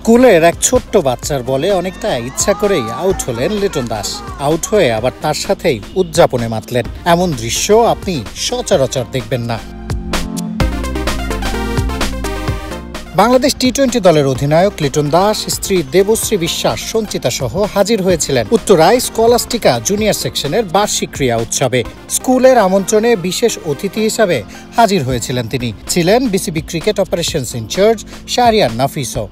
স্কুলের এক ছোট্ট বাচ্চার বলে অনেকটা ইচ্ছা করেই আউট হলেন লিটন দাস। আউট হয়ে আবার তার সাথেই উদযাপনে মাতলেন। এমন দৃশ্য আপনি সচরাচর দেখবেন না। বাংলাদেশ টি-20 দলের অধিনায়ক লিটন দাস, স্ত্রী দেবশ্রী বিশ্বাস সঞ্চিতা সহ হাজির হয়েছিলেন উত্তরায় স্কলাস্টিকা জুনিয়র সেকশনের বার্ষিক ক্রীড়া উৎসবে। স্কুলের আমন্ত্রণে বিশেষ অতিথি হিসাবে হাজির হয়েছিলেন তিনি। ছিলেন BCB cricket operations in charge Shahriar নাফিসও।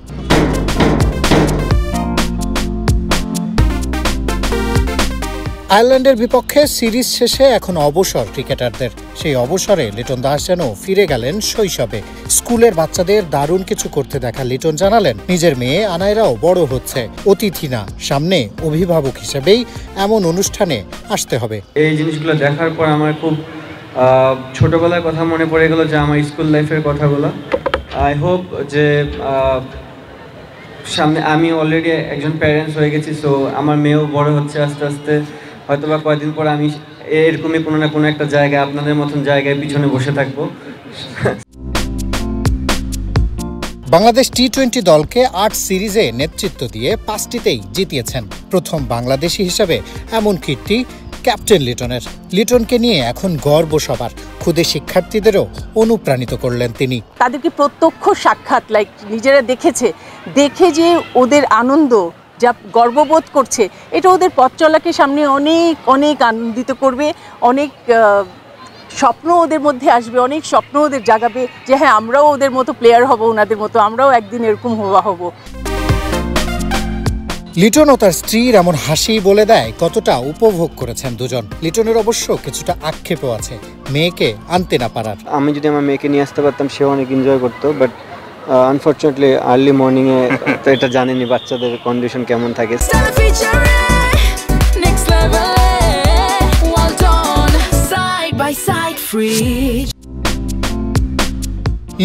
আয়ারল্যান্ডের বিপক্ষে সিরিজ শেষে এখন অবসর ক্রিকেটারদের। সেই অবসরে লিটন দাস যেন ফিরে গেলেন শৈশবে। স্কুলের বাচ্চাদের দারুণ কিছু করতে দেখা লিটন জানালেন, নিজের মেয়ে আনায়রাও বড় হচ্ছে, অতিথি না, সামনে অভিভাবক হিসেবেই এমন অনুষ্ঠানে আসতে হবে। এই জিনিসগুলো দেখার পর আমার খুব ছোটবেলার কথা মনে পড়ে গেল, যে আমার স্কুল লাইফের কথাগুলো। আই হোপ যে সামনে আমি অলরেডি একজন প্যারেন্টস হয়ে গেছি, সো আমার মেয়েও বড় হচ্ছে আস্তে আস্তে। হয়তোবা কয়েকদিন পর আমি এরকমই কোনো না কোনো একটা জায়গায়, আপনাদের মতন জায়গায় পিছনে বসে থাকবো। বাংলাদেশ টি-20 দলকে 8 সিরিজে নেতৃত্ব দিয়ে 5টিতেই জিতিয়েছেন। প্রথম বাংলাদেশি হিসেবে এমন কীর্তি ক্যাপ্টেন লিটনের। লিটনকে নিয়ে এখন গর্ব সবার। খুদে শিক্ষার্থীদেরও অনুপ্রাণিত করলেন তিনি। তাদেরকে প্রত্যক্ষ সাক্ষাৎ, নিজেরা দেখে যে ওদের আনন্দ, যা গর্ববোধ করছে, এটা ওদের পথ চলাকে সামনে অনেক অনেক আনন্দিত করবে। অনেক স্বপ্ন ওদের মধ্যে আসবে, অনেক স্বপ্ন ওদের জাগাবে যে হ্যাঁ, আমরাও ওদের মতো প্লেয়ার হব, ওনাদের মতো আমরাও একদিন এরকম হব। লিটন ও তার স্ত্রীর এমন হাসি বলে দেয় কতটা উপভোগ করেছেন দুজন। লিটনের অবশ্য কিছুটা আক্ষেপও আছে মেয়েকে আনতে না পারার। আমি যদি আমার মেয়েকে নিয়ে আসতে পারতাম, সেও অনেক এনজয় করতো, বাট আনফর্চুনেটলি আর্লি মর্নিংয়ে তো এটা জানেনি বাচ্চাদের কন্ডিশন কেমন থাকে।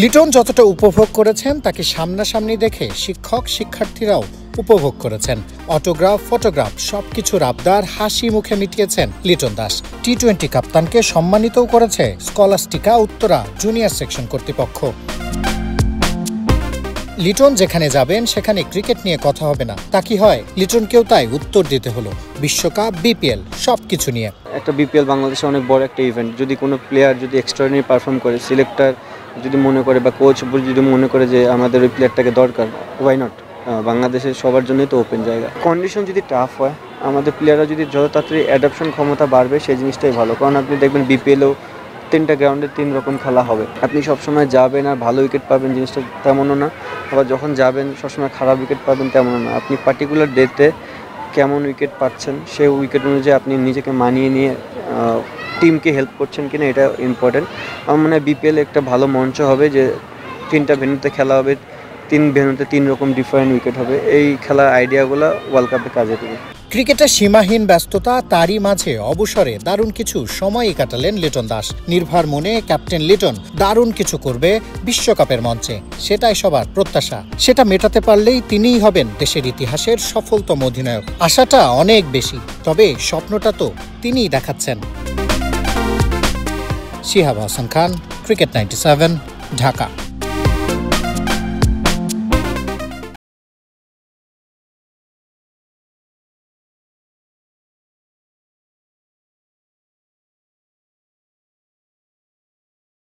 লিটন যতটা উপভোগ করেছেন তাকে সামনাসামনি দেখে শিক্ষক শিক্ষার্থীরাও উপভোগ করেছেন। অটোগ্রাফ, ফটোগ্রাফ সবকিছুর আবদার হাসি মুখে মিটিয়েছেন লিটন দাস। টি-20 কাপ্তানকে সম্মানিতও করেছে স্কলাস্টিকা উত্তরা জুনিয়র সেকশন কর্তৃপক্ষ। লিটন যেখানে যাবেন সেখানে ক্রিকেট নিয়ে কথা হবে না, তা কি হয়? লিটনকেও তাই উত্তর দিতে হলো বিশ্বকাপ, বিপিএল সবকিছু নিয়ে। একটা বিপিএল বাংলাদেশে অনেক বড় একটা ইভেন্ট। যদি কোনো প্লেয়ার যদি এক্সট্রাঅর্ডিনারি পারফর্ম করে, সিলেক্টর যদি মনে করে বা কোচ যদি মনে করে যে আমাদের ওই প্লেয়ারটাকে দরকার, ওয়াই নট? বাংলাদেশের সবার জন্যই তো ওপেন জায়গা। কন্ডিশন যদি টাফ হয়, আমাদের প্লেয়াররা যদি যত তাড়াতাড়ি অ্যাডাপশন ক্ষমতা বাড়বে, সেই জিনিসটাই ভালো। কারণ আপনি দেখবেন বিপিএলও 3টা গ্রাউন্ডে 3 রকম খেলা হবে। আপনি সবসময় যাবেন আর ভালো উইকেট পাবেন, জিনিসটা তেমনও না। আবার যখন যাবেন সবসময় খারাপ উইকেট পাবেন, তেমনও না। আপনি পার্টিকুলার ডেতে কেমন উইকেট পাচ্ছেন, সেই উইকেট অনুযায়ী আপনি নিজেকে মানিয়ে নিয়ে টিমকে হেল্প করছেন কিনা, এটা ইম্পর্টেন্ট। আমার মনে হয় বিপিএল একটা ভালো মঞ্চ হবে, যে 3টা ভেন্যুতে খেলা হবে, 3 ভেন্যুতে 3 রকম ডিফারেন্ট উইকেট হবে। এই খেলার আইডিয়াগুলো ওয়ার্ল্ড কাপে কাজে দেবে। ক্রিকেটের সীমাহীন ব্যস্ততা, তারই মাঝে অবসরে দারুণ কিছু সময়ই কাটালেন লিটন দাস। নির্ভর মনে ক্যাপ্টেন লিটন দারুণ কিছু করবে বিশ্বকাপের মঞ্চে, সেটাই সবার প্রত্যাশা। সেটা মেটাতে পারলেই তিনিই হবেন দেশের ইতিহাসের সফলতম অধিনায়ক। আশাটা অনেক বেশি, তবে স্বপ্নটা তো তিনিই দেখাচ্ছেন। শিহাব হাসান খান, ক্রিকেট 97, ঢাকা।